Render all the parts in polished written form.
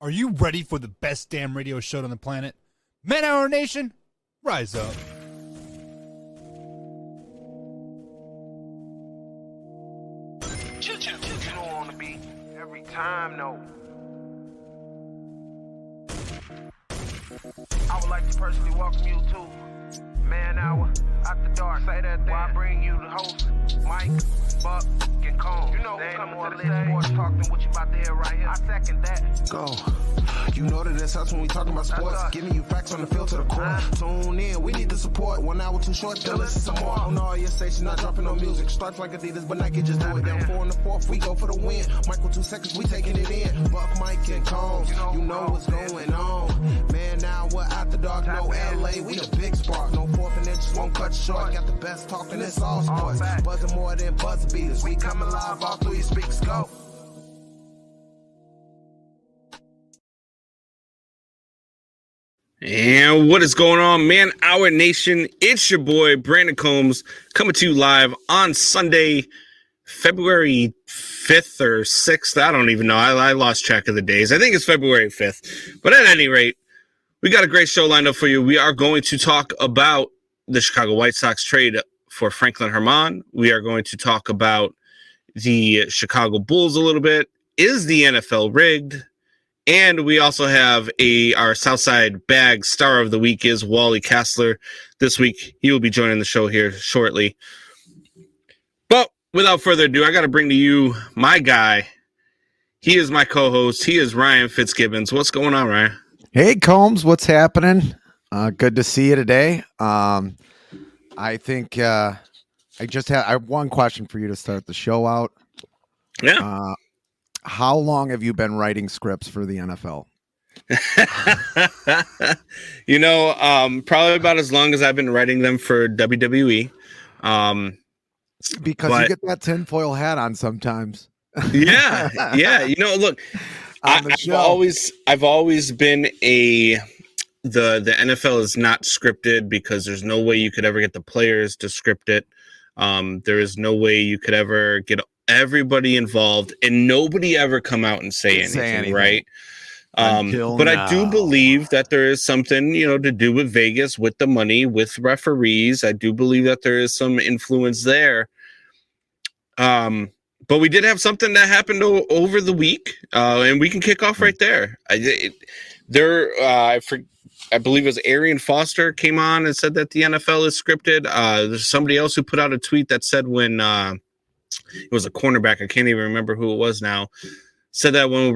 Are you ready for the best damn radio show on the planet? Man Hour Nation, rise up. You know on the beat every time, no. I would like to personally welcome you to Man Hour After Dark. Say that while I bring you the host, Mike, Buck, and Cone. You know who's coming to the stage. Sports talk than what you about to hear right here. I second that. Go. You know that it's us when we talking about sports. Giving you facts on the field to the court. Tune in, we need the support. 1 hour too short, then listen some more. On all your stations, not dropping no music. Starts like Adidas, but Nike just do it. Down 4 in the 4th, we go for the win. Michael 2 seconds, we taking it in. Buck, Mike, and Combs, you know what's going on. Man, now we're After Dark, no LA, we the big spark. No 4th and inches, won't cut short. Got the best talking, it's all sports. Buzzing more than buzz beaters. We coming live all through your speakers, go. And what is going on, Man Hour Nation? It's your boy, Brandon Combs, coming to you live on Sunday, February 5th or 6th. I don't even know. I lost track of the days. I think it's February 5th. But at any rate, we got a great show lined up for you. We are going to talk about the Chicago White Sox trade for Franklin Herman. We are going to talk about the Chicago Bulls a little bit. Is the NFL rigged? And we also have our Southside Bag star of the week is Wally Kastler. This week, he will be joining the show here shortly. But without further ado, I got to bring to you my guy. He is my co-host. He is Ryan Fitzgibbons. What's going on, Ryan? Hey, Combs. What's happening? Good to see you today. I think I have one question for you to start the show out. Yeah. How long have you been writing scripts for the NFL? Probably about as long as I've been writing them for WWE. Because you get that tinfoil hat on sometimes. Yeah. Look, I've always been the NFL is not scripted because there's no way you could ever get the players to script it. There is no way you could ever get everybody involved and nobody ever come out and say anything, right? But now. I do believe that there is something, to do with Vegas, with the money, with referees. I do believe that there is some influence there. But we did have something that happened over the week, and we can kick off right there. I believe it was Arian Foster came on and said that the NFL is scripted. There's somebody else who put out a tweet that said when it was a cornerback, I can't even remember who it was now, said that when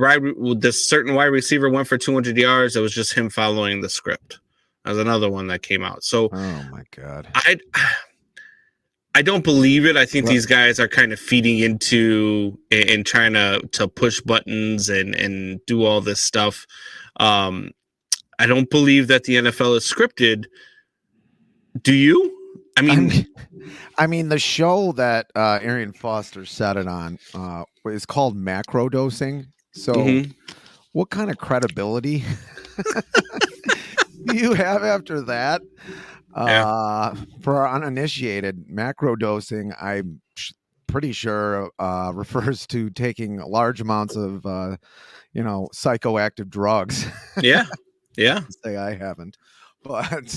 this certain wide receiver went for 200 yards, it was just him following the script. That was another one that came out. So, oh my God, I don't believe it. I think these guys are kind of feeding into and trying to push buttons and do all this stuff. I don't believe that the NFL is scripted. Do you? I mean, the show that Arian Foster said it on is called Macro Dosing. So what kind of credibility do you have after that? For our uninitiated, macro dosing, I'm pretty sure refers to taking large amounts of, psychoactive drugs. Yeah. Yeah. Say I haven't, but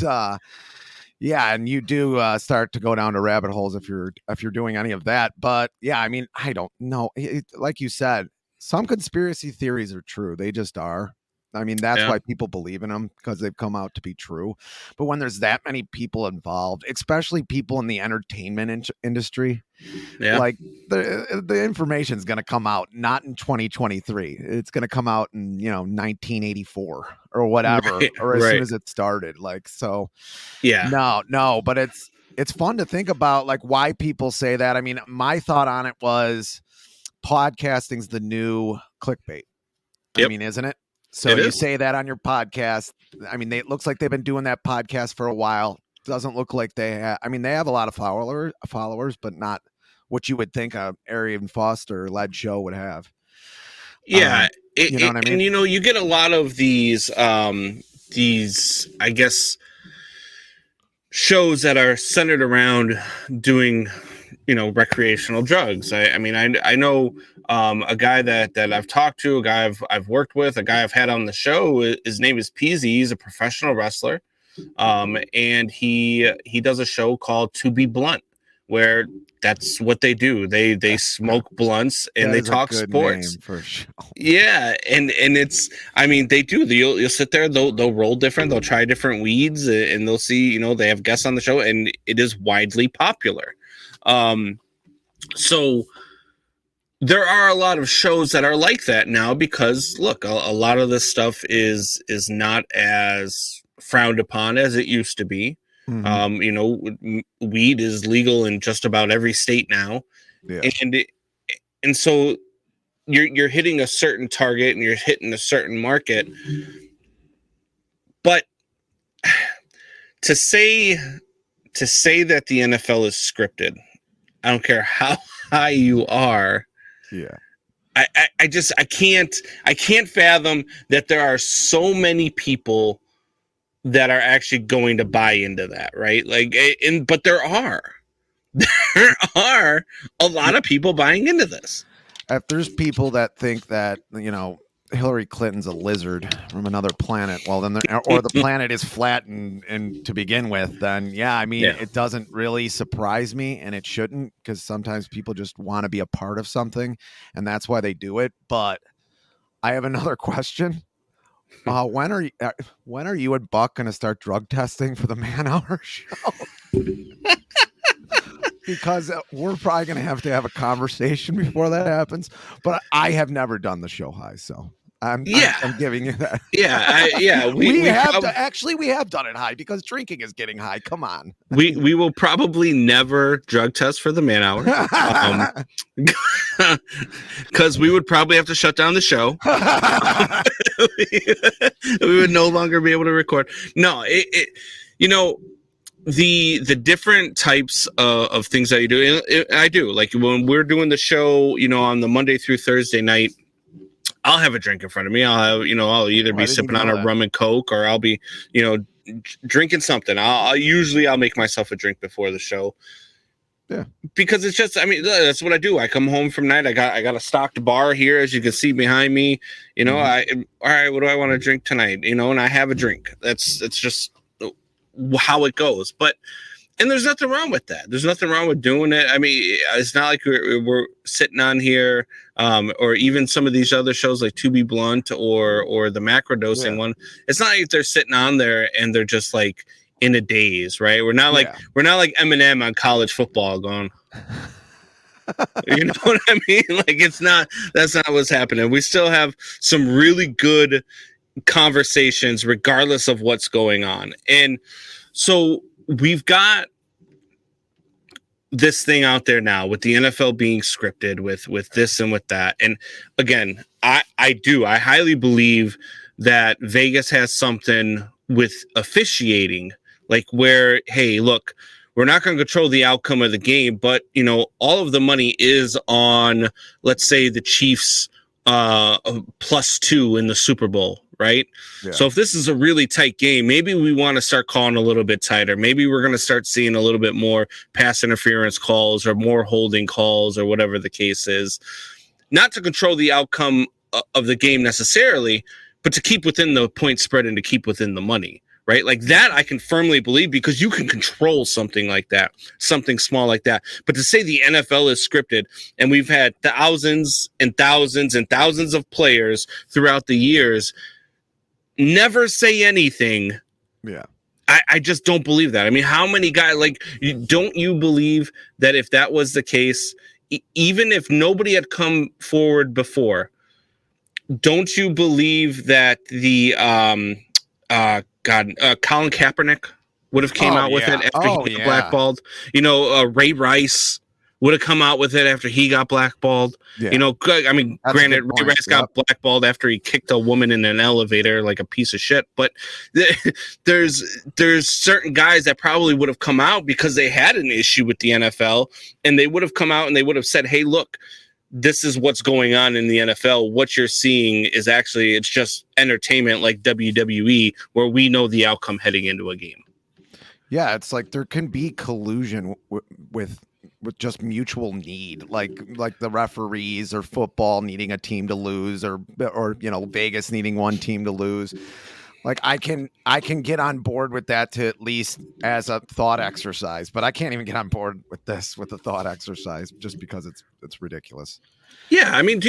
yeah, and you do start to go down to rabbit holes if you're doing any of that. But yeah, I mean, I don't know. Like you said, some conspiracy theories are true. They just are. I mean, that's why people believe in them, because they've come out to be true. But when there's that many people involved, especially people in the entertainment industry, like the information is going to come out not in 2023. It's going to come out in 1984 or whatever, or as soon as it started. Like, so no. But it's fun to think about, like, why people say that. I mean, my thought on it was podcasting's the new clickbait. I mean, isn't it? So you say that on your podcast. I mean, it looks like they've been doing that podcast for a while. Doesn't look like they have. I mean, they have a lot of followers, but not what you would think a Arian Foster led show would have. Yeah, you know what I mean. And you get a lot of these, I guess, shows that are centered around doing recreational drugs. I mean, I know A guy that I've talked to, a guy I've worked with, a guy I've had on the show. His name is Peasy. He's a professional wrestler, and he does a show called To Be Blunt, where that's what they do. They smoke blunts and they talk sports. For sure. Yeah, and it's, I mean, they do. You'll sit there, they'll roll different, they'll try different weeds, and they'll see, you know, they have guests on the show, and it is widely popular. So there are a lot of shows that are like that now because, look, a lot of this stuff is not as frowned upon as it used to be. Mhm. You know, weed is legal in just about every state now, Yeah. and so you're hitting a certain target and you're hitting a certain market. But to say that the NFL is scripted, I don't care how high you are. Yeah. I can't fathom that there are so many people that are actually going to buy into that, right? Like, but there are a lot of people buying into this. If there's people that think that, you know, Hillary Clinton's a lizard from another planet, well, then or the planet is flat and to begin with, then yeah, I mean, it doesn't really surprise me, and it shouldn't, because sometimes people just want to be a part of something, and that's why they do it. But I have another question. When are you and Buck going to start drug testing for the Man Hour show? Because we're probably going to have a conversation before that happens. But I have never done the show high, so I'm giving you that. We have done it high because drinking is getting high. Come on. We will probably never drug test for the Man Hour, because we would probably have to shut down the show. We would no longer be able to record. No, you know, the different types of things that you do, I do. Like when we're doing the show, you know, on the Monday through Thursday night, I'll have a drink in front of me. I'll either be sipping on a rum and Coke, or I'll be, you know, drinking something. I'll make myself a drink before the show. Yeah, because it's just, I mean, that's what I do. I come home from night. I got a stocked bar here, as you can see behind me. You know, all right, what do I want to drink tonight? You know, and I have a drink. It's just how it goes. And there's nothing wrong with that. There's nothing wrong with doing it. I mean, it's not like we're sitting on here, or even some of these other shows like To Be Blunt or the macrodosing one. It's not like they're sitting on there and they're just like in a daze, right? We're not like Eminem on college football going. You know what I mean? Like, that's not what's happening. We still have some really good conversations regardless of what's going on. And so we've got this thing out there now with the NFL being scripted with this and with that. And again, I highly believe that Vegas has something with officiating, like where, hey, look, we're not going to control the outcome of the game, but you know, all of the money is on, let's say, the Chiefs +2 in the Super Bowl, right? Yeah. So if this is a really tight game, maybe we want to start calling a little bit tighter. Maybe we're going to start seeing a little bit more pass interference calls or more holding calls or whatever the case is. Not to control the outcome of the game necessarily, but to keep within the point spread and to keep within the money, right? Like that I can firmly believe, because you can control something like that, something small like that. But to say the NFL is scripted, and we've had thousands and thousands and thousands of players throughout the years never say anything. Yeah. I just don't believe that. I mean, how many guys, like, don't you believe that if that was the case, even if nobody had come forward before, don't you believe that the Colin Kaepernick would have came out with it after he got blackballed? You know, Ray Rice would have come out with it after he got blackballed. Yeah. You know, I mean, granted, Ray Rice got blackballed after he kicked a woman in an elevator like a piece of shit. But there's certain guys that probably would have come out because they had an issue with the NFL, and they would have come out and they would have said, hey, look, this is what's going on in the NFL. What you're seeing is actually, it's just entertainment like WWE, where we know the outcome heading into a game. Yeah, it's like there can be collusion with with just mutual need, like the referees or football needing a team to lose, or Vegas needing one team to lose. Like I can get on board with that to at least as a thought exercise, but I can't even get on board with this with a thought exercise just because it's ridiculous. Yeah, I mean,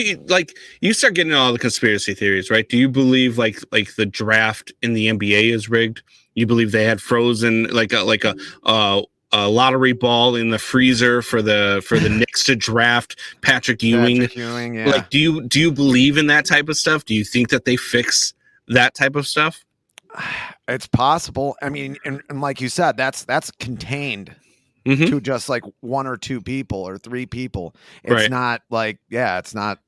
you start getting all the conspiracy theories, right? Do you believe like the draft in the NBA is rigged? You believe they had frozen like a lottery ball in the freezer for the Knicks to draft Patrick Ewing? Yeah. Like, do you believe in that type of stuff? Do you think that they fix that type of stuff? It's possible. I mean, and like you said, that's contained to just like one or two people or three people. It's not like, it's not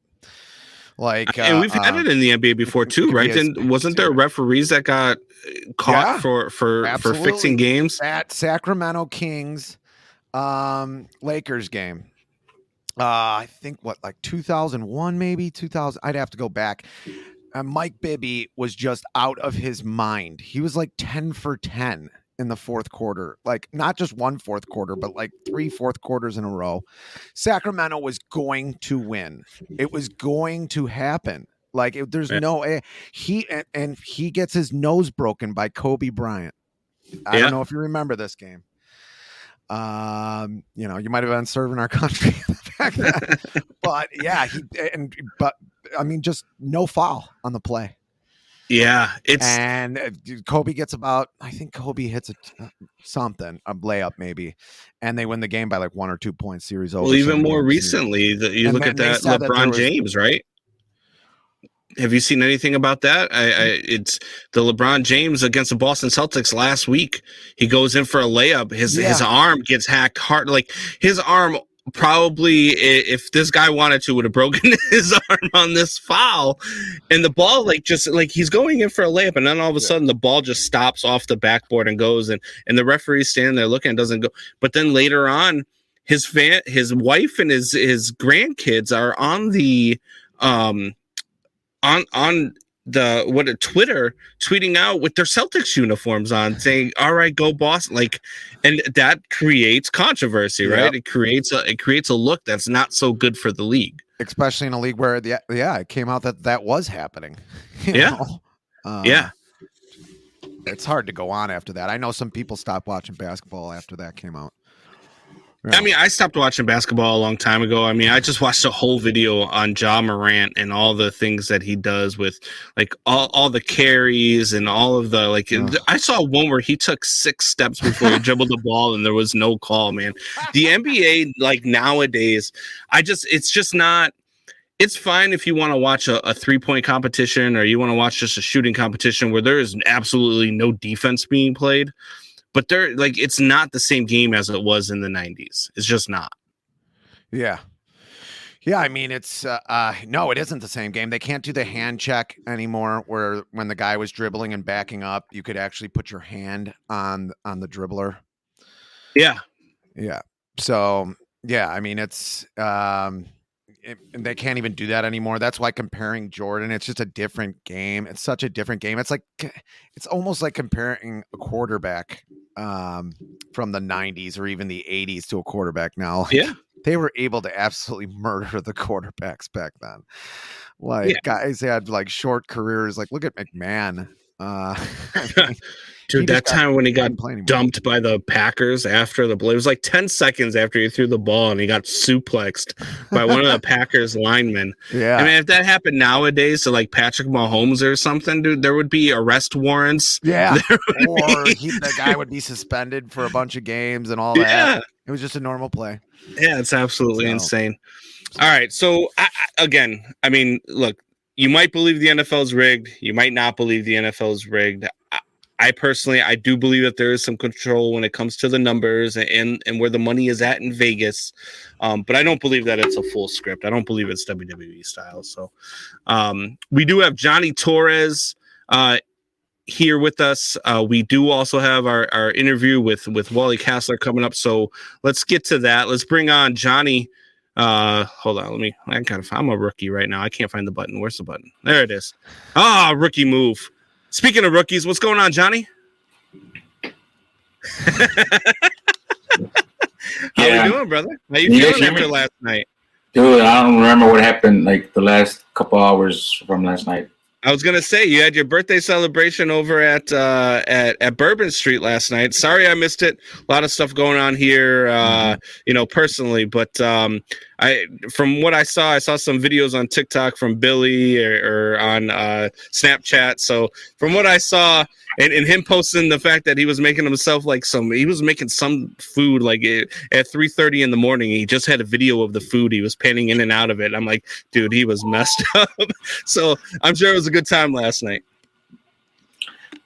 like, and we've had it in the NBA before too, right? And wasn't there referees that got caught for fixing games? That Sacramento Kings, Lakers game. I think like 2001, maybe 2000. I'd have to go back. Mike Bibby was just out of his mind. He was like 10 for 10 in the fourth quarter. Like not just one fourth quarter, but like 3 fourth quarters in a row. Sacramento was going to win. It was going to happen. Like there's no he gets his nose broken by Kobe Bryant. I don't know if you remember this game. You might have been serving our country back then. But yeah, I mean, just no foul on the play. Yeah, and Kobe gets I think Kobe hits a layup maybe, and they win the game by like 1 or 2 points. Series over. Well, even more recently, you look at that LeBron James, right? Have you seen anything about that? It's the LeBron James against the Boston Celtics last week. He goes in for a layup. His arm gets hacked hard. Like his arm probably, if this guy wanted to, would have broken his arm on this foul. And the ball, he's going in for a layup, and then all of a sudden the ball just stops off the backboard and goes. And the referee's standing there looking, and doesn't go. But then later on, his wife and his grandkids are on the on the Twitter tweeting out with their Celtics uniforms on, saying, "All right, go Boston!" And that creates controversy, right? It creates a look that's not so good for the league, especially in a league where it came out that was happening. It's hard to go on after that. I know some people stopped watching basketball after that came out. Yeah. I mean, I stopped watching basketball a long time ago. I mean, I just watched a whole video on Ja Morant and all the things that he does with like all the carries and all of the I saw one where he took 6 steps before he dribbled the ball and there was no call, man. The NBA nowadays, it's just not. It's fine if you want to watch a 3-point competition or you want to watch just a shooting competition where there is absolutely no defense being played. But it's not the same game as it was in the 90s. It's just not. Yeah. Yeah, I mean, it's no, it isn't the same game. They can't do the hand check anymore where when the guy was dribbling and backing up, you could actually put your hand on the dribbler. Yeah. Yeah. So, yeah, I mean, it's they can't even do that anymore. That's why comparing Jordan, it's just a different game. It's such a different game. It's almost like comparing a quarterback from the 90s or even the 80s to a quarterback now. Yeah. They were able to absolutely murder the quarterbacks back then. Guys had short careers. Look at McMahon. Dude, that time when he got dumped by the Packers after it was 10 seconds after he threw the ball and he got suplexed by one of the Packers linemen. Yeah. I mean, if that happened nowadays to Patrick Mahomes or something, dude, there would be arrest warrants. Yeah. The guy would be suspended for a bunch of games and all that. Yeah. It was just a normal play. Yeah, it's absolutely insane. All right. So, again, I mean, look, you might believe the NFL is rigged. You might not believe the NFL is rigged. I personally, I do believe that there is some control when it comes to the numbers and where the money is at in Vegas. But I don't believe that it's a full script. I don't believe it's WWE style. So we do have Johnny Torres here with us. We do also have our interview with Wally Castler coming up. So let's get to that. Let's bring on Johnny. Hold on. I'm a rookie right now. I can't find the button. Where's the button? There it is. Rookie move. Speaking of rookies, what's going on, Johnny? How How you doing, brother? How you You guys feeling hear after me? last night? Dude, I don't remember what happened like the last couple hours from last night. I was gonna say you had your birthday celebration over at Bourbon Street last night. Sorry I missed it. A lot of stuff going on here, personally. But from what I saw some videos on TikTok from Billy or on Snapchat. So from what I saw, and him posting the fact that he was making himself he was making some food at 3:30 in the morning. He just had a video of the food. He was panning in and out of it. I'm like, dude, he was messed up. So I'm sure it was a good time last night.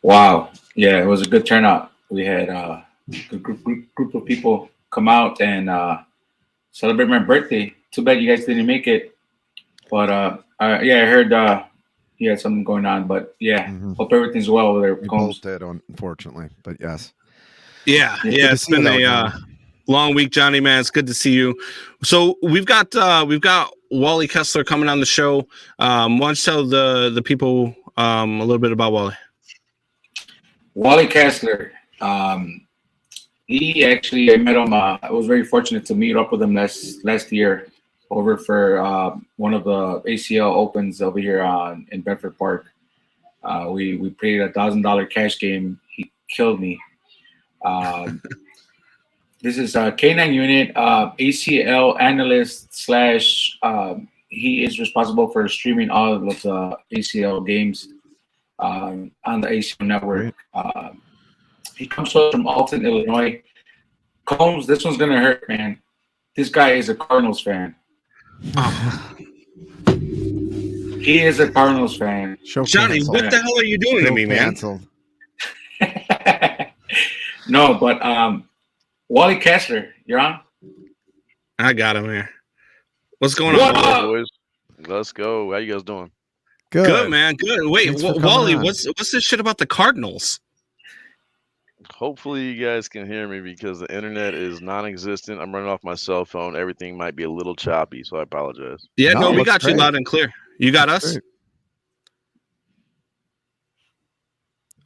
Wow. Yeah, it was a good turnout. We had a good group of people come out and celebrate my birthday. Too bad you guys didn't make it. But I heard you had something going on. But yeah, hope everything's well over there. We both did, unfortunately, but yes. Yeah, Good to it's see you, been though, a Johnny. long week, Johnny, man. It's good to see you. So we've got Wally Kessler coming on the show. Why don't you tell the people a little bit about Wally? Wally Kessler. He actually, I met him. I was very fortunate to meet up with him last year over for one of the ACL Opens over here in Bedford Park. We played $1,000 cash game. He killed me. This is a K9 unit, ACL analyst / he is responsible for streaming all of the ACL games on the ACL network. He comes from Alton, Illinois. Combs, this one's gonna hurt, man. This guy is a Cardinals fan. He is a Cardinals fan. Show Johnny, canceled. what the hell are you doing to Show me, man? canceled. No, but Wally Kessler, you're on. I got him here. What's going What on, up? Wally? boys? Let's go. How you guys doing? Good, man. Good. Wait, Thanks for coming Wally, on. what's this shit about the Cardinals? Hopefully you guys can hear me because the internet is non-existent. I'm running off my cell phone. Everything might be a little choppy, so I apologize. Yeah, No, no, we looks got you great. loud and clear. You got us? Great.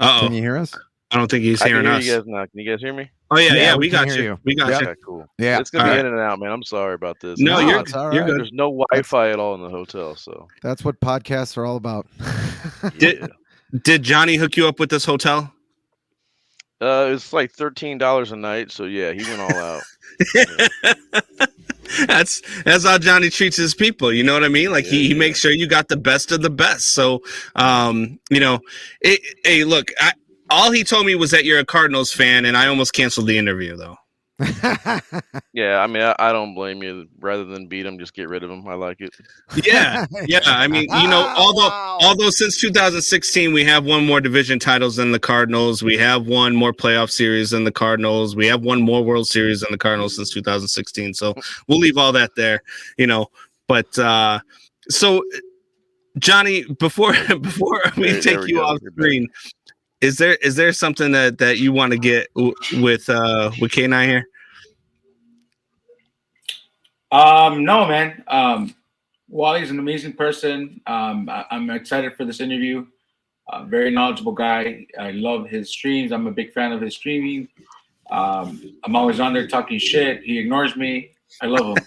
Uh-oh. Can you hear us? I don't think he's I can hearing hear us. you guys now. Can you guys hear me? Oh yeah, Yeah, we we can got hear you. you. We got Yeah. you. Okay, cool. Yeah. It's gonna All be right. in and out, man. I'm sorry about this. No, No, you're it's all you're right. good. There's no Wi-Fi at all in the hotel, so That's what podcasts are all about. Did- Did Johnny hook you up with this hotel? it's like $13 a night. So yeah, he went all out. That's how Johnny treats his people. You know what I mean? Like he Yeah. makes sure you got the best of the best. So, hey, look, all he told me was that you're a Cardinals fan, and I almost canceled the interview though. Yeah, I mean, I don't blame you. Rather than beat him, just get rid of him. I like it. Yeah. I mean, although since 2016 we have won more division titles than the Cardinals, we have won more playoff series than the Cardinals, we have won more World Series than the Cardinals since 2016. So we'll leave all that there, But so Johnny, before we There take we you go. off You're back. screen, is there something that you want to get with K9 here? No, man. Wally's an amazing person. I'm excited for this interview. Very knowledgeable guy. I love his streams. I'm a big fan of his streaming. I'm always on there talking shit. He ignores me. I love him.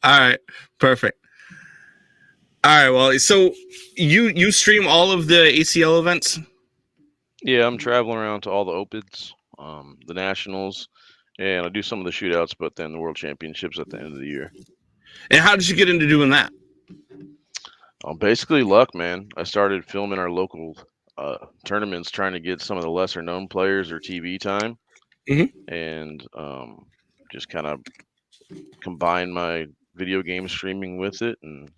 All right, perfect. All right, well, so you stream all of the ACL events? Yeah, I'm traveling around to all the Opens, the Nationals, and I do some of the shootouts, but then the World Championships at the end of the year. And how did you get into doing that? Basically luck, man. I started filming our local tournaments, trying to get some of the lesser known players or TV time, and just kind of combine my video game streaming with it. And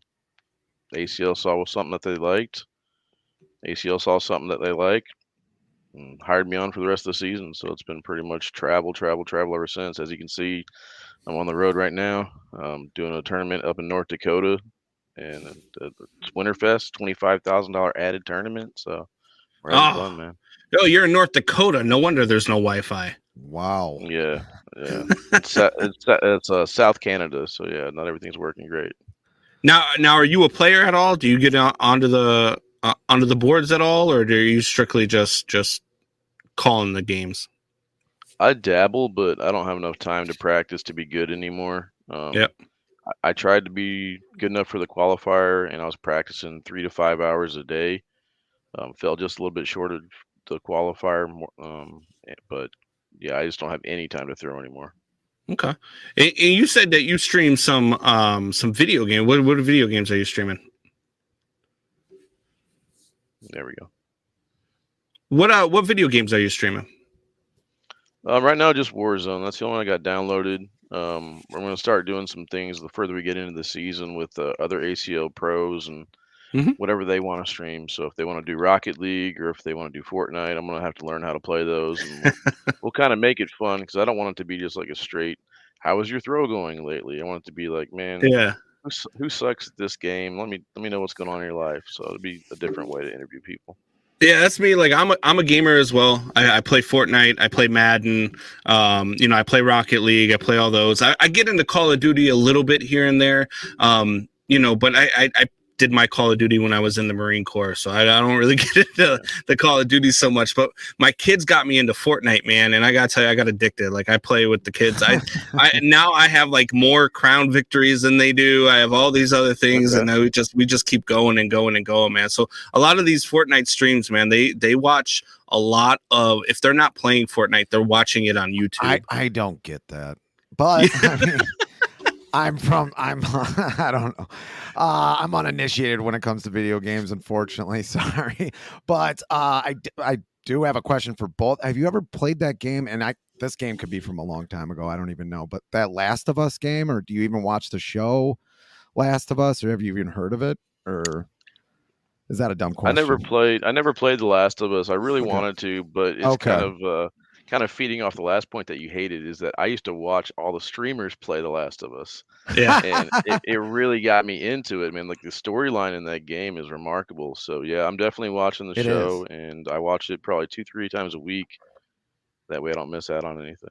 ACL saw something that they liked. ACL saw something that they like, and hired me on for the rest of the season. So it's been pretty much travel ever since. As you can see, I'm on the road right now, doing a tournament up in North Dakota, and it's Winterfest, $25,000 added tournament. So we're having fun, man. Oh, you're in North Dakota. No wonder there's no Wi-Fi. Wow. Yeah. It's South Canada, so yeah, not everything's working great. Now, are you a player at all? Do you get onto the boards at all, or are you strictly just calling the games? I dabble, but I don't have enough time to practice to be good anymore. Yep. I tried to be good enough for the qualifier, and I was practicing 3 to 5 hours a day. Fell just a little bit short of the qualifier, but yeah, I just don't have any time to throw anymore. Okay. And you said that you stream some video game. What video games are you streaming? There we go. What video games are you streaming? Right now, just Warzone. That's the only one I got downloaded. We're going to start doing some things the further we get into the season with other ACL pros and whatever they want to stream. So if they want to do Rocket League or if they want to do Fortnite, I'm going to have to learn how to play those. And we'll kind of make it fun because I don't want it to be just like a straight, how is your throw going lately? I want it to be like, man, Yeah. who sucks at this game? Let me know what's going on in your life. So it'll be a different way to interview people. Yeah, that's me. Like I'm a gamer as well. I play Fortnite. I play Madden. I play Rocket League. I play all those. I get into Call of Duty a little bit here and there. But I did my Call of Duty when I was in the Marine Corps, so I don't really get into the Call of Duty so much. But my kids got me into Fortnite, man, and I gotta tell you, I got addicted. Like I play with the kids. I now I have like more crown victories than they do. I have all these other things, and we just keep going and going and going, man. So a lot of these Fortnite streams, man, they watch a lot of. If they're not playing Fortnite, they're watching it on YouTube. I don't get that, but I mean, I don't know. I'm uninitiated when it comes to video games, unfortunately. Sorry. But I do have a question for both. Have you ever played that game? And this game could be from a long time ago. I don't even know. But that Last of Us game, or do you even watch the show Last of Us, or have you even heard of it? Or is that a dumb question? I never played The Last of Us. I really wanted to, but it's kind of feeding off the last point that you hated is that I used to watch all the streamers play The Last of Us. Yeah. And it really got me into it, man. Like the storyline in that game is remarkable. So yeah, I'm definitely watching the show, and I watch it probably 2-3 times a week. That way I don't miss out on anything.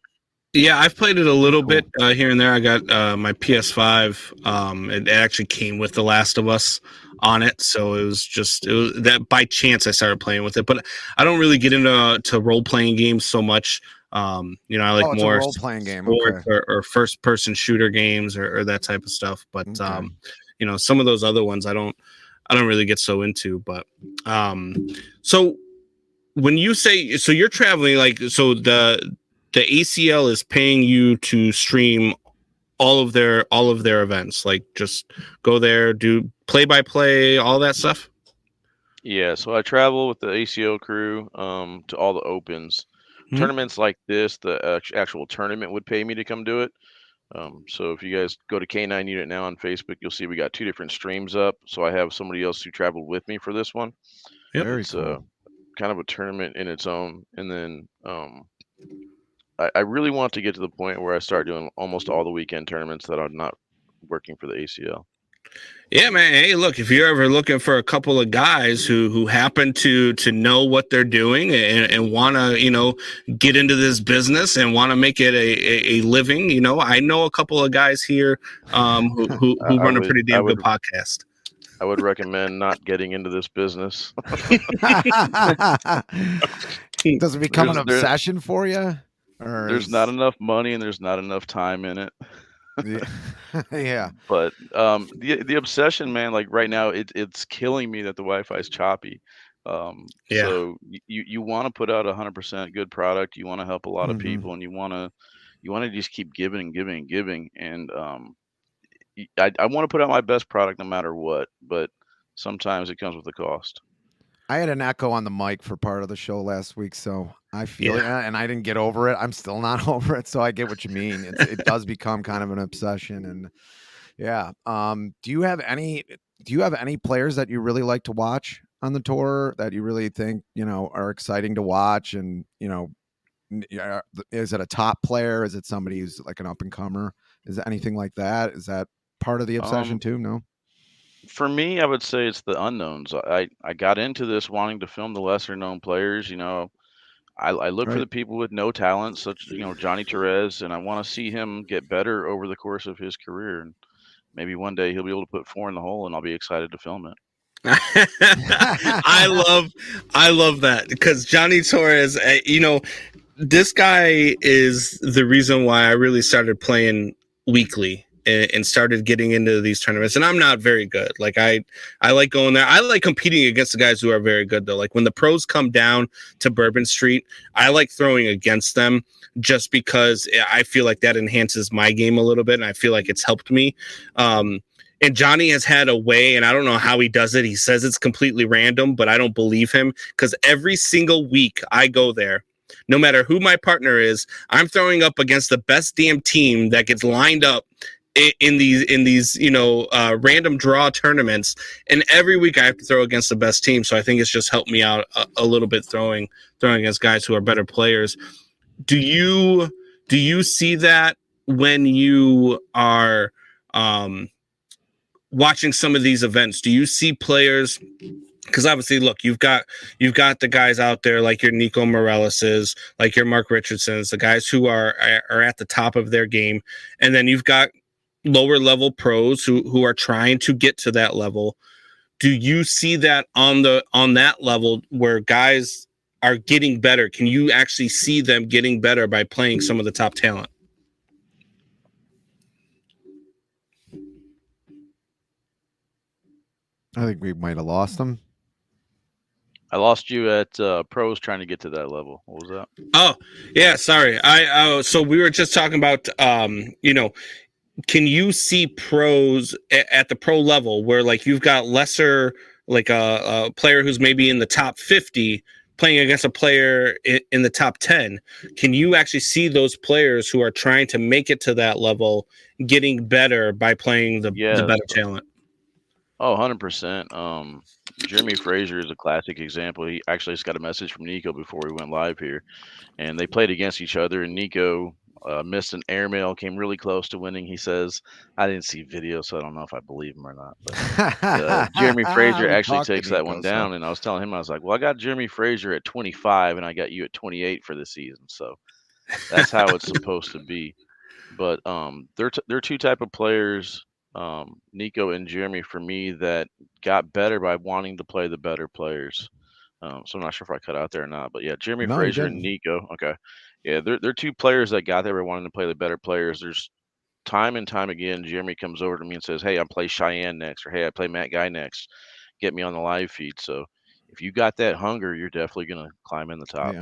Yeah, I've played it a little bit here and there. I got my PS5. It actually came with The Last of Us on it, so it was that by chance I started playing with it. But I don't really get into role playing games so much. I like more role playing game, or first person shooter games or that type of stuff. But some of those other ones I don't really get so into. But so when you say you're traveling, like the ACL is paying you to stream all of their events, like just go there, do play-by-play, all that stuff. Yeah, so I travel with the ACO crew to all the opens. Tournaments like this, the actual tournament would pay me to come do it. So if you guys go to K9 Unit now on Facebook, you'll see we got 2 different streams up. So I have somebody else who traveled with me for this one. Yep. Very it's cool. Kind of a tournament in its own. And then I really want to get to the point where I start doing almost all the weekend tournaments that are not working for the ACL. Yeah, man. Hey, look, if you're ever looking for a couple of guys who happen to know what they're doing and want to, get into this business and want to make it a living, I know a couple of guys here who run a pretty damn good podcast. I would recommend not getting into this business. Does it become an obsession for you? There's not enough money and there's not enough time in it. Yeah. But the obsession, man, like right now it's killing me that the Wi-Fi is choppy. So you want to put out 100% good product. You want to help a lot of people, and you want to just keep giving and giving and giving. And I want to put out my best product no matter what, but sometimes it comes with a cost. I had an echo on the mic for part of the show last week, so I feel it, and I didn't get over it. I'm still not over it, so I get what you mean. It does become kind of an obsession, and yeah. Do you have any players that you really like to watch on the tour that you really think are exciting to watch? And is it a top player? Is it somebody who's like an up and comer? Is it anything like that? Is that part of the obsession too? No. For me, I would say it's the unknowns. I got into this wanting to film the lesser known players. I look for the people with no talent, such Johnny Torres, and I want to see him get better over the course of his career. And maybe one day he'll be able to put 4 in the hole, and I'll be excited to film it. I love that because Johnny Torres, this guy is the reason why I really started playing weekly and started getting into these tournaments. And I'm not very good. Like I like going there. I like competing against the guys who are very good though. Like when the pros come down to Bourbon Street, I like throwing against them just because I feel like that enhances my game a little bit. And I feel like it's helped me. And Johnny has had a way, and I don't know how he does it. He says it's completely random, but I don't believe him because every single week I go there, no matter who my partner is, I'm throwing up against the best damn team that gets lined up in these random draw tournaments, and every week I have to throw against the best team. So I think it's just helped me out a little bit throwing against guys who are better players. Do you see that when you are watching some of these events? Do you see players? Because obviously, look, you've got the guys out there like your Nico Moreles's, like your Mark Richardson's, the guys who are at the top of their game, and then you've got lower level pros who are trying to get to that level. Do you see that on that level where guys are getting better? Can you actually see them getting better by playing some of the top talent? I think we might have lost them. I lost you at pros trying to get to that level. What was that? Oh, yeah, sorry. So we were just talking about can you see pros at the pro level where like you've got lesser, like a player who's maybe in the top 50 playing against a player in the top 10? Can you actually see those players who are trying to make it to that level getting better by playing the better talent? Oh, 100%. Jeremy Frazier is a classic example. He actually just got a message from Nico before we went live here, and they played against each other, and Nico missed an airmail, came really close to winning. He says, I didn't see video, so I don't know if I believe him or not. But Jeremy Frazier actually takes that one down, and I was telling him, I was like, well, I got Jeremy Frazier at 25, and I got you at 28 for the season, so that's how it's supposed to be. But they're two type of players, Nico and Jeremy, for me, that got better by wanting to play the better players. So I'm not sure if I cut out there or not, but yeah, Jeremy Frazier and Nico. Okay. Yeah, they're two players that got there by wanting to play the better players. There's time and time again, Jeremy comes over to me and says, hey, I play Cheyenne next, or hey, I play Matt Guy next. Get me on the live feed. So if you got that hunger, you're definitely going to climb in the top.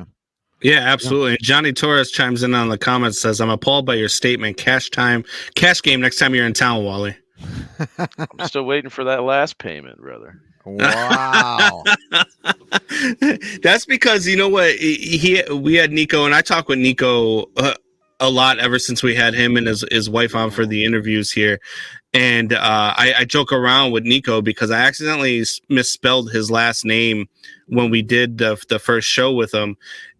Yeah, absolutely. Yeah. Johnny Torres chimes in on the comments, says, I'm appalled by your statement. Cash game next time you're in town, Wally. I'm still waiting for that last payment, brother. Wow. That's because, you know what, we had Nico, and I talk with Nico a lot ever since we had him and his wife on for the interviews here. And I joke around with Nico because I accidentally misspelled his last name when we did the first show with him.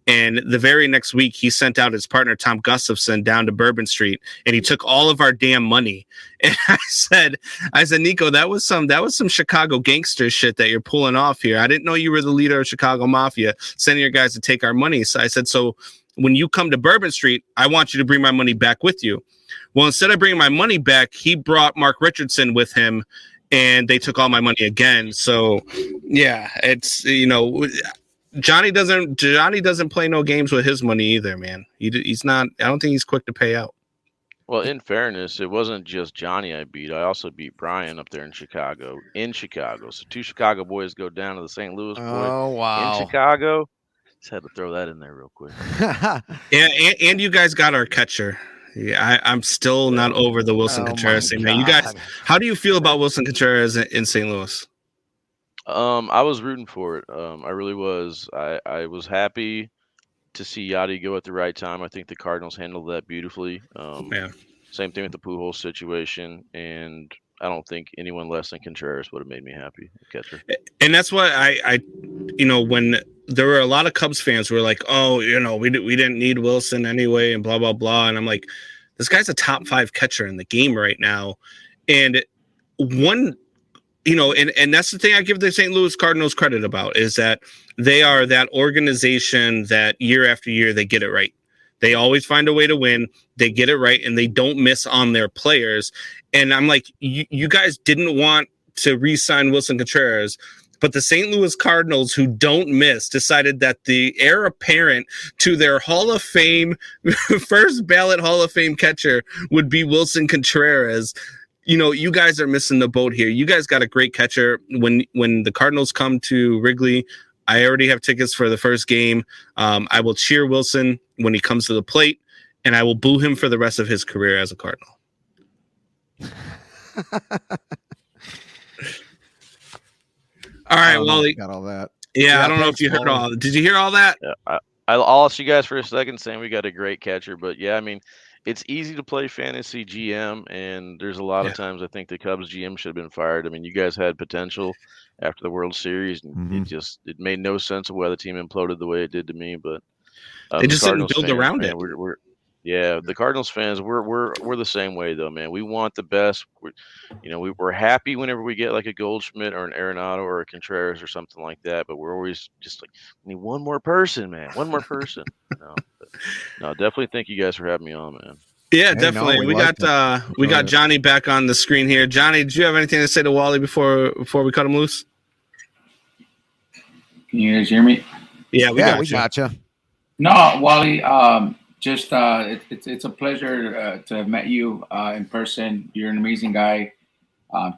And the very next week, he sent out his partner, Tom Gustafson, down to Bourbon Street, and he took all of our damn money. And I said, Nico, that was some Chicago gangster shit that you're pulling off here. I didn't know you were the leader of Chicago Mafia, sending your guys to take our money. So I said, so when you come to Bourbon Street, I want you to bring my money back with you. Well, instead of bringing my money back, he brought Mark Richardson with him, and they took all my money again. So, yeah, it's, Johnny doesn't play no games with his money either, man. He's not. I don't think he's quick to pay out. Well, in fairness, it wasn't just Johnny I beat. I also beat Brian up there in Chicago. So two Chicago boys go down to the St. Louis boy. Oh, wow. In Chicago. Just had to throw that in there real quick. Yeah, and you guys got our catcher. Yeah, I'm still not over the Wilson Contreras thing, man. You guys, how do you feel about Wilson Contreras in St. Louis? I was rooting for it. I really was. I was happy to see Yachty go at the right time. I think the Cardinals handled that beautifully. Same thing with the Pujols situation, and I don't think anyone less than Contreras would have made me happy, catcher. And that's why I when there were a lot of Cubs fans who were like, oh, we didn't need Wilson anyway, and blah blah blah, and I'm like, this guy's a top 5 catcher in the game right now, and one. And that's the thing I give the St. Louis Cardinals credit about is that they are that organization that year after year, they get it right. They always find a way to win. They get it right, and they don't miss on their players. And I'm like, you guys didn't want to re-sign Wilson Contreras, but the St. Louis Cardinals, who don't miss, decided that the heir apparent to their Hall of Fame, first ballot Hall of Fame catcher would be Wilson Contreras. You know, you guys are missing the boat here. You guys got a great catcher. When the Cardinals come to Wrigley, I already have tickets for the first game. I will cheer Wilson when he comes to the plate, and I will boo him for the rest of his career as a Cardinal. All right, Wally. Got all that. Yeah, I don't know if you heard all. Did you hear all that? Yeah, I'll ask you guys for a second saying we got a great catcher, but yeah, I mean, it's easy to play fantasy GM, and there's a lot of times I think the Cubs GM should have been fired. I mean, you guys had potential after the World Series, and it made no sense of why the team imploded the way it did to me. But they just didn't build around it. Yeah, the Cardinals fans, we're the same way though, man. We want the best. We're happy whenever we get like a Goldschmidt or an Arenado or a Contreras or something like that. But we're always just like, we need one more person, man. One more person. No, definitely thank you guys for having me on, man. Yeah, definitely. We got Johnny back on the screen here. Johnny, do you have anything to say to Wally before we cut him loose? Can you guys hear me? Yeah, we gotcha. No, Wally. Just it's a pleasure to have met you in person. You're an amazing guy.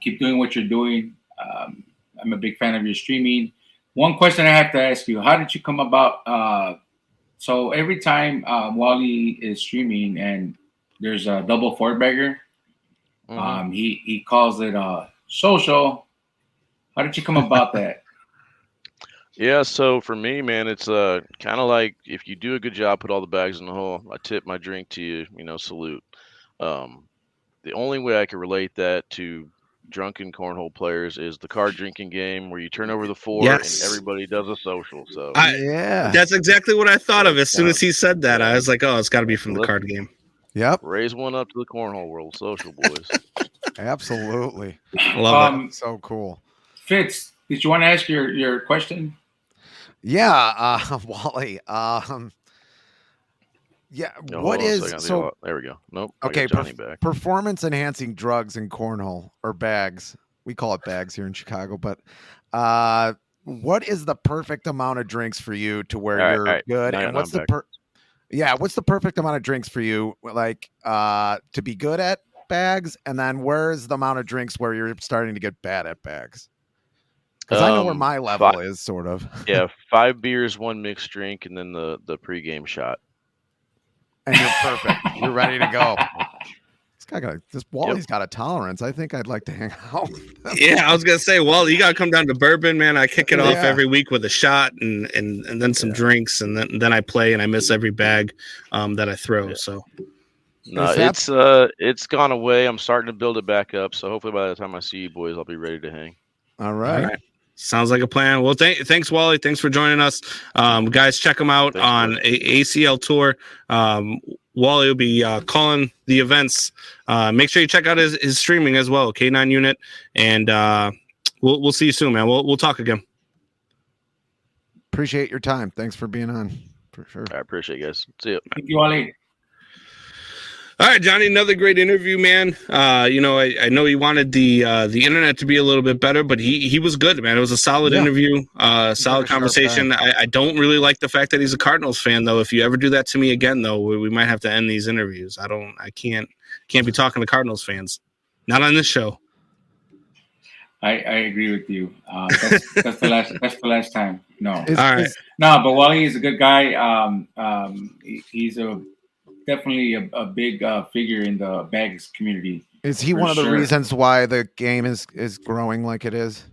Keep doing what you're doing. I'm a big fan of your streaming. One question I have to ask you: how did you come about? So every time Wally is streaming and there's a double four bagger, he calls it social. How did you come about that? Yeah, so for me, man, it's kind of like if you do a good job, put all the bags in the hole. I tip my drink to you, salute. The only way I can relate that to drunken cornhole players is the card drinking game where you turn over the four and everybody does a social. So that's exactly what I thought of as soon as he said that. I was like, oh, it's got to be from the card game. Yep. Raise one up to the cornhole world, social boys. Absolutely. Love it. So cool. Fitz, did you want to ask your question? Yeah, Wally. Yeah, No, what hold on a is second. There we go. Nope. I okay? got Johnny back. Performance enhancing drugs in cornhole or bags. We call it bags here in Chicago, but what is the perfect amount of drinks for you to where you're good? Now, and what's the perfect amount of drinks for you, like to be good at bags? And then where's the amount of drinks where you're starting to get bad at bags? Because I know where my level is, sort of. Yeah, 5 beers, 1 mixed drink, and then the pregame shot. And you're perfect. You're ready to go. This Wally's got a tolerance. I think I'd like to hang out. Yeah, I was gonna say, Wally, you gotta come down to Bourbon, man. I kick it off every week with a shot and then some drinks, and then I play and I miss every bag that I throw. Yeah. So no, it's gone away. I'm starting to build it back up. So hopefully by the time I see you boys, I'll be ready to hang. All right. Sounds like a plan. Well, thanks, Wally. Thanks for joining us. Guys, check him out on ACL Tour. Wally will be calling the events. Make sure you check out his streaming as well, K9 Unit. And we'll see you soon, man. We'll talk again. Appreciate your time. Thanks for being on, for sure. I appreciate you guys. See you. Thank you, Wally. All right, Johnny, another great interview, man. I know he wanted the internet to be a little bit better, but he was good, man. It was a solid interview, solid conversation. I don't really like the fact that he's a Cardinals fan, though. If you ever do that to me again, though, we might have to end these interviews. I can't be talking to Cardinals fans. Not on this show. I agree with you. That's the last time. No. All right. No, but Wally is a good guy. He's definitely a big figure in the bags community. Is he one of the reasons why the game is growing like it is?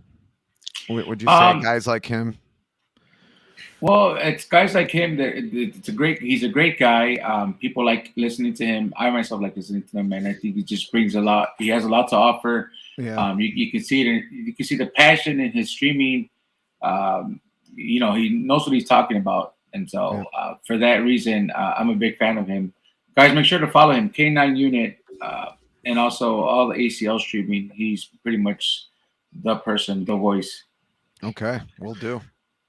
Would you say guys like him? Well, it's guys like him that he's a great guy. People like listening to him. I myself like listening to him, and I think he just brings a lot. He has a lot to offer. Yeah. You can see it. You can see the passion in his streaming. He knows what he's talking about, and so for that reason, I'm a big fan of him. Guys, make sure to follow him, K9 Unit, and also all the ACL streaming. He's pretty much the person, the voice. Okay, we'll do.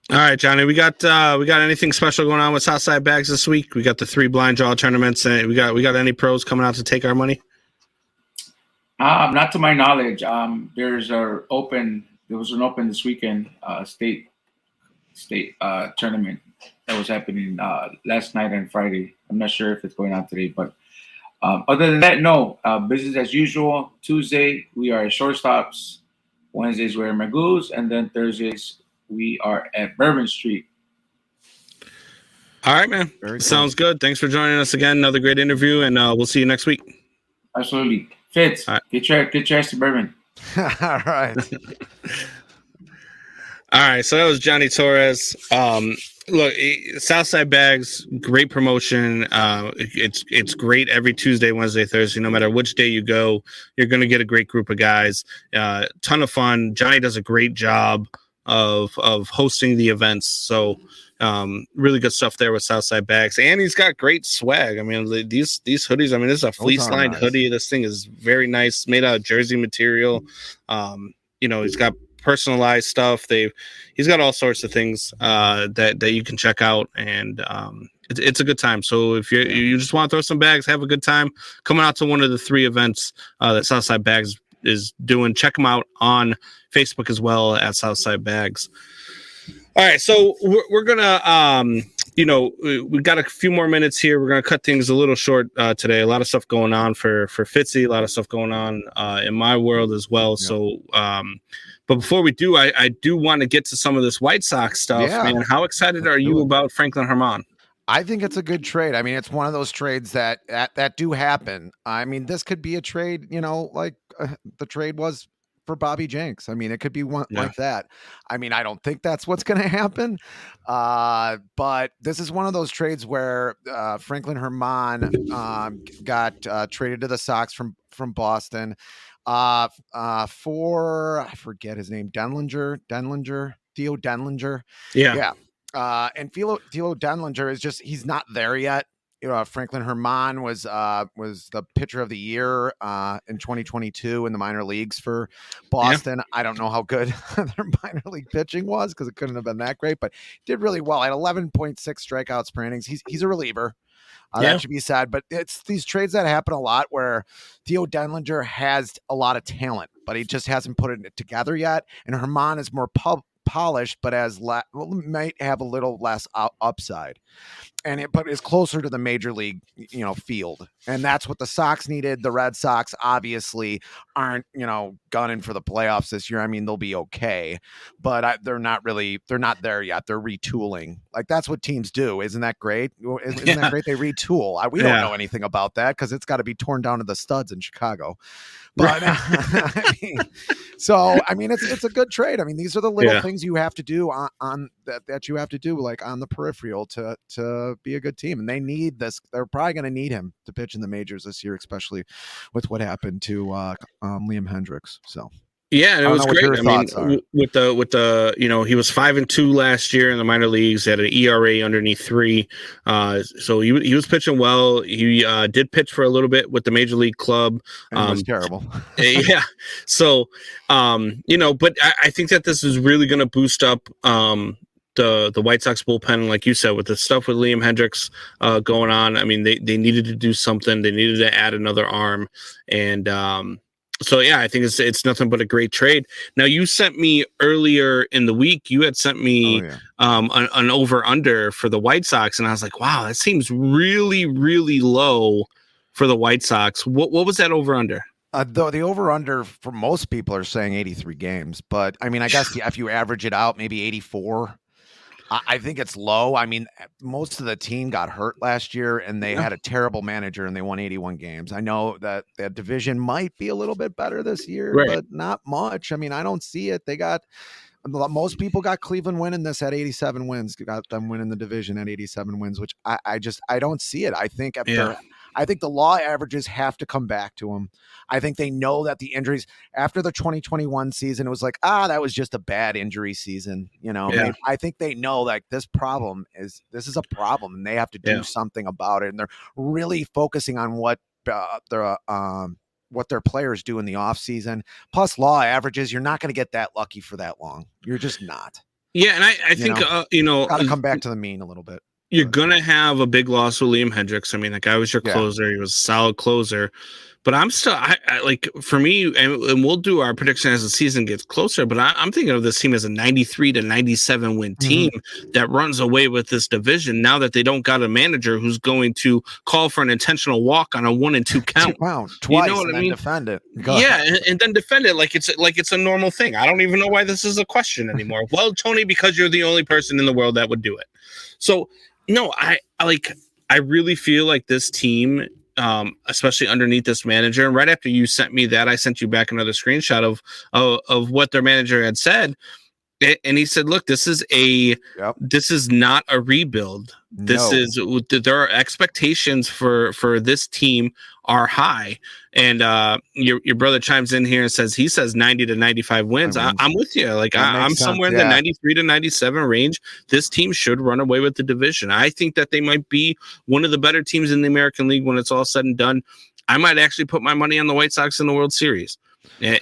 All right, Johnny, we got anything special going on with Southside Bags this week? We got the 3 blind draw tournaments, and we got any pros coming out to take our money? Not to my knowledge. There's an open there was an open this weekend, state tournament that was happening last night and Friday. I'm not sure if it's going on today, but other than that, no. Business as usual. Tuesday we are at Shortstops. Wednesdays we're at Magoo's, and then Thursdays we are at Bourbon Street. All right, man. Very cool. Sounds good. Thanks for joining us again. Another great interview, and we'll see you next week. Absolutely. Fitz, All right. get your ass to Bourbon. All right. All right, so that was Johnny Torres. Look, Southside Bags, great promotion. It's great every Tuesday, Wednesday, Thursday. No matter which day you go, you're going to get a great group of guys. Ton of fun. Johnny does a great job of hosting the events. So really good stuff there with Southside Bags, and he's got great swag. I mean, these hoodies. I mean, this is a fleece lined hoodie. This thing is very nice, made out of jersey material. He's got personalized stuff. He's got all sorts of things that you can check out, and it's a good time. So if you just want to throw some bags, have a good time, coming out to one of the 3 events that Southside Bags is doing, check them out on Facebook as well at Southside Bags. All right, so we're gonna we got a few more minutes here. We're gonna cut things a little short today. A lot of stuff going on for Fitzy, a lot of stuff going on in my world as well. Yeah. So but before we do, I do want to get to some of this White Sox stuff. Yeah. Man, how excited are you about Franklin Herman? I think it's a good trade. I mean, it's one of those trades that do happen. I mean, this could be a trade, like the trade was for Bobby Jenks. I mean, it could be one like that. I mean, I don't think that's what's going to happen. But this is one of those trades where Franklin Herman got traded to the Sox from Boston for, I forget his name, Theo Denlinger. Yeah. And Theo Denlinger is he's not there yet. Franklin Herman was the pitcher of the year in 2022 in the minor leagues for Boston. Yeah. I don't know how good their minor league pitching was because it couldn't have been that great, but did really well at 11.6 strikeouts per innings. He's a reliever. That should be sad, but it's these trades that happen a lot where Theo Denlinger has a lot of talent, but he just hasn't put it together yet. And Herman is more polished, but might have a little less upside, but is closer to the major league, field. And that's what the Sox needed. The Red Sox obviously aren't, gunning for the playoffs this year. I mean, they'll be okay, but they're not there yet. They're retooling. Like that's what teams do. Isn't that great? Isn't that great? They retool. We don't know anything about that because it's got to be torn down to the studs in Chicago. But it's a good trade. I mean, these are the little things you have to do on that you have to do like on the peripheral to be a good team. And they need this. They're probably going to need him to pitch in the majors this year, especially with what happened to Liam Hendricks. So. Yeah, and it was great. I mean, with the he was 5-2 last year in the minor leagues. He had an ERA underneath 3. So he was pitching well. He did pitch for a little bit with the major league club. And it was terrible. Yeah. So but I think that this is really going to boost up the White Sox bullpen, like you said, with the stuff with Liam Hendricks going on. I mean, they needed to do something. They needed to add another arm, and so yeah, I think it's nothing but a great trade. Now, you sent me earlier in the week. You had sent me an over under for the White Sox, and I was like, wow, that seems really, really low for the White Sox. What was that over under? The over under for most people are saying 83 games, but I mean, I guess if you average it out, maybe 84. I think it's low. I mean, most of the team got hurt last year and they had a terrible manager and they won 81 games. I know that that division might be a little bit better this year, but not much. I mean, I don't see it. Most people got Cleveland winning this at 87 wins, got them winning the division at 87 wins, which I don't see it. I think I think the law averages have to come back to them. I think they know that the injuries after the 2021 season, it was like, that was just a bad injury season. I think they know like this is a problem and they have to do something about it. And they're really focusing on what their players do in the off season. Plus law averages, you're not going to get that lucky for that long. You're just not. Yeah. And I think, got to come back to the mean a little bit. you're gonna have a big loss with Liam Hendricks. I mean, that guy was your Yeah. closer. He was a solid closer. But I'm still, I like, for me, and we'll do our prediction as the season gets closer. But I'm thinking of this team as a 93 to 97 win team that runs away with this division. Now that they don't got a manager who's going to call for an intentional walk on a 1 and 2 count, twice, what and I then mean? defend it. Yeah, and then defend it like it's a normal thing. I don't even know why this is a question anymore. Well, Tony, because you're the only person in the world that would do it. So no, I really feel like this team, especially underneath this manager. And right after you sent me that, I sent you back another screenshot of what their manager had said. And he said, look, this is not a rebuild. There are expectations for this team are high. And your brother chimes in here and says, he says 90 to 95 wins. I'm with you. Like I'm somewhere in the 93 to 97 range. This team should run away with the division. I think that they might be one of the better teams in the American League when it's all said and done. I might actually put my money on the White Sox in the World Series. I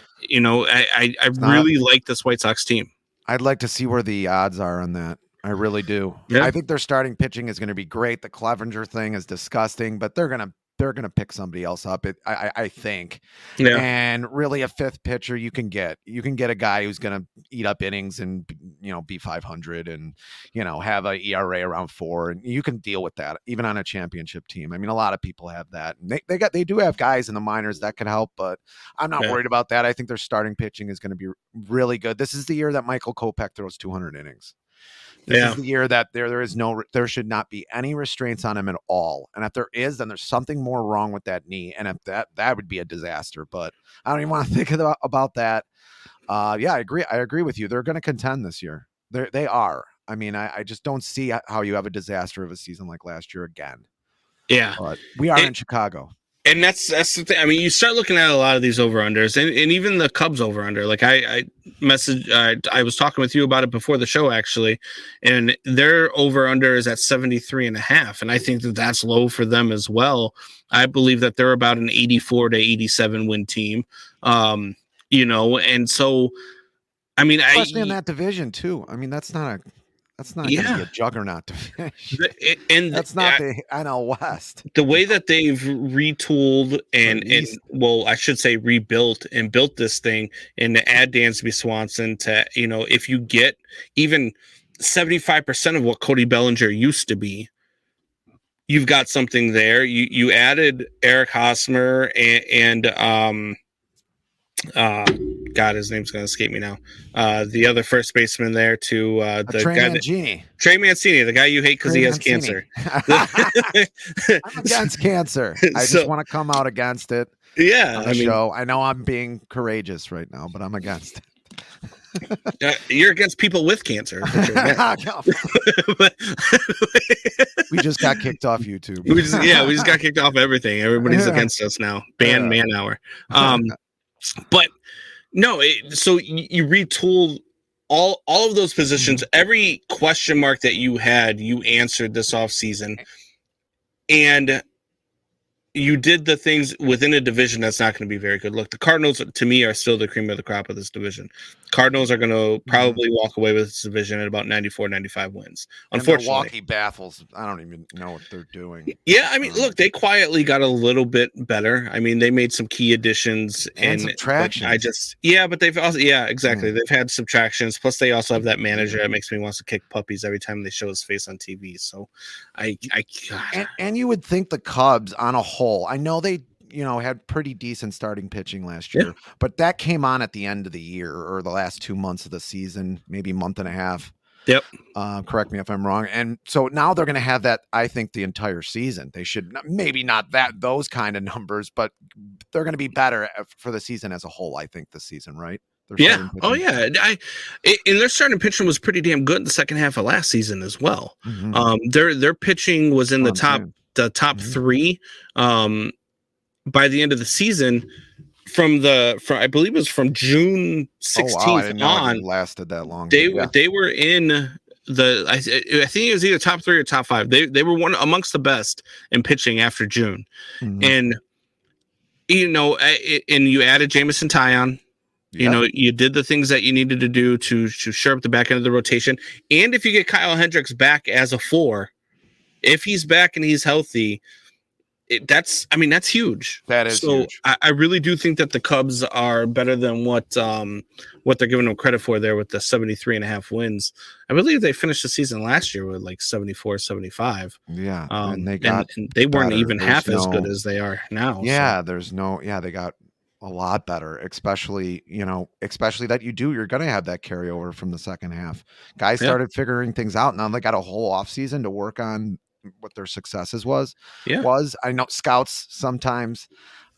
really like this White Sox team. I'd like to see where the odds are on that. I really do. Yeah. I think their starting pitching is going to be great. The Clevenger thing is disgusting, but they're going to pick somebody else up. I think. Yeah. And really, a fifth pitcher you can get a guy who's going to eat up innings and be 500 and have a ERA around 4, and you can deal with that even on a championship team. I mean, a lot of people have that. And they do have guys in the minors that can help, but I'm not worried about that. I think their starting pitching is going to be really good. This is the year that Michael Kopech throws 200 innings. This is the year that there should not be any restraints on him at all. And if there is, then there's something more wrong with that knee. And if that would be a disaster, but I don't even want to think about that. I agree with you. They're going to contend this year. They are. I mean, I just don't see how you have a disaster of a season like last year again. Yeah. But we are in Chicago. And that's the thing. I mean, you start looking at a lot of these over-unders and even the Cubs over-under. Like I was talking with you about it before the show, actually, and their over-under is at 73.5. And I think that that's low for them as well. I believe that they're about an 84 to 87 win team. And so, I mean, especially in that division too. I mean, that's not going to be a juggernaut to finish. And that's not the NL West. The way that they've retooled and I should say rebuilt and built this thing, and to add Dansby Swanson to, if you get even 75% of what Cody Bellinger used to be, you've got something there. You added Eric Hosmer and God, his name's going to escape me now. The other first baseman there to Trey Mancini, the guy you hate because he has cancer. I'm against cancer. I just want to come out against it. Yeah, I know I'm being courageous right now, but I'm against it. You're against people with cancer. We just got kicked off YouTube. We just got kicked off everything. Everybody's against us now. Ban Man Hour. But no, so you retooled all of those positions. Every question mark that you had, you answered this offseason. And you did the things within a division that's not going to be very good. Look, the Cardinals, to me, are still the cream of the crop of this division. Cardinals are going to probably walk away with this division at about 94, 95 wins. Unfortunately. And Milwaukee baffles. I don't even know what they're doing. Yeah, I mean, look, they quietly got a little bit better. I mean, they made some key additions and subtractions. But they've also, exactly. They've had subtractions. Plus, they also have that manager that makes me want to kick puppies every time they show his face on TV. So, and you would think the Cubs on a whole, I know they had pretty decent starting pitching last year, but that came on at the end of the year or the last 2 months of the season, maybe month and a half. Yep. Correct me if I'm wrong. And so now they're going to have that, I think, the entire season. They should maybe not those kind of numbers, but they're going to be better for the season as a whole. I think this season, right? Yeah. Oh yeah. And their starting pitching was pretty damn good in the second half of last season as well. Mm-hmm. Their pitching was in the top three. By the end of the season, from I believe it was from June 16th on, it lasted that long. They were in I think it was either top 3 or top 5. They were one amongst the best in pitching after June, and and you added Jameson Taillon. You did the things that you needed to do to shore up the back end of the rotation, and if you get Kyle Hendricks back as a 4. if he's back and he's healthy, that's huge. That is so huge. I really do think that the Cubs are better than what they're giving them credit for there with the 73.5 wins. I believe they finished the season last year with like 74, 75. Yeah. And and they weren't better. even half There's as no- good as they are now. Yeah, they got a lot better, especially that you're going to have that carryover from the second half. Guys started figuring things out. Now they got a whole off season to work on what their successes was. I know scouts sometimes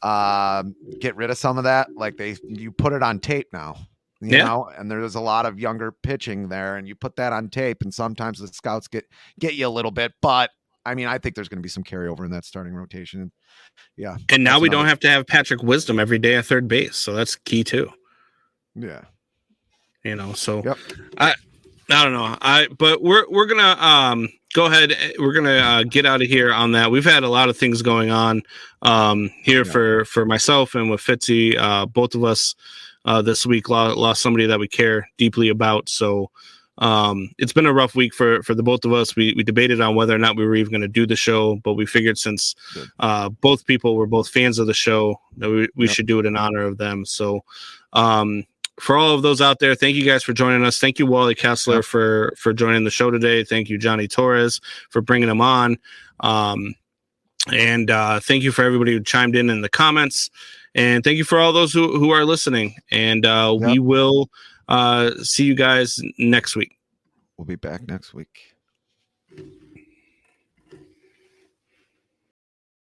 get rid of some of that. Like you put it on tape now, you know, and there's a lot of younger pitching there, and you put that on tape, and sometimes the scouts get you a little bit, but I mean, I think there's going to be some carryover in that starting rotation. Yeah. And now we don't have to have Patrick Wisdom every day at third base. So that's key too. Yeah. So yep. I don't know. But we're going to go ahead. We're going to get out of here on that. We've had a lot of things going on here for myself and with Fitzy. Both of us this week lost somebody that we care deeply about. So it's been a rough week for the both of us. We debated on whether or not we were even going to do the show, but we figured since both people were both fans of the show that we should do it in honor of them. So for all of those out there, thank you guys for joining us. Thank you, Wally Kessler, for joining the show today. Thank you, Johnny Torres, for bringing him on. And thank you for everybody who chimed in the comments. And thank you for all those who are listening. And we will see you guys next week. We'll be back next week.